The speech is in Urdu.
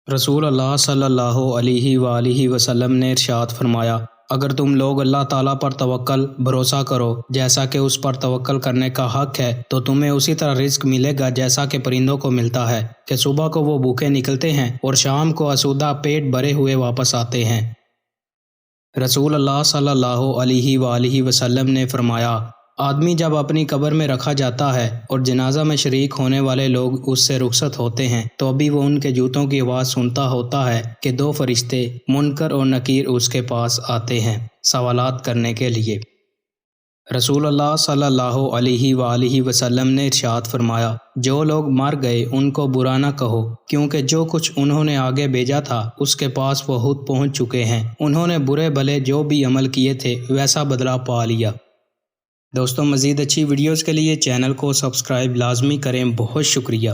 رسول اللہ صلی اللہ علیہ وآلہ وسلم نے ارشاد فرمایا، اگر تم لوگ اللہ تعالیٰ پر توکل بھروسہ کرو جیسا کہ اس پر توکل کرنے کا حق ہے تو تمہیں اسی طرح رزق ملے گا جیسا کہ پرندوں کو ملتا ہے کہ صبح کو وہ بھوکے نکلتے ہیں اور شام کو آسودہ پیٹ بھرے ہوئے واپس آتے ہیں۔ رسول اللہ صلی اللہ علیہ وآلہ وسلم نے فرمایا، آدمی جب اپنی قبر میں رکھا جاتا ہے اور جنازہ میں شریک ہونے والے لوگ اس سے رخصت ہوتے ہیں تو ابھی وہ ان کے جوتوں کی آواز سنتا ہوتا ہے کہ دو فرشتے منکر اور نکیر اس کے پاس آتے ہیں سوالات کرنے کے لیے۔ رسول اللہ صلی اللہ علیہ وآلہ وسلم نے ارشاد فرمایا، جو لوگ مر گئے ان کو برا نہ کہو، کیونکہ جو کچھ انہوں نے آگے بھیجا تھا اس کے پاس وہ خود پہنچ چکے ہیں، انہوں نے برے بھلے جو بھی عمل کیے تھے ویسا بدلہ پا لیا۔ دوستوں، مزید اچھی ویڈیوز کے لیے چینل کو سبسکرائب لازمی کریں۔ بہت شکریہ۔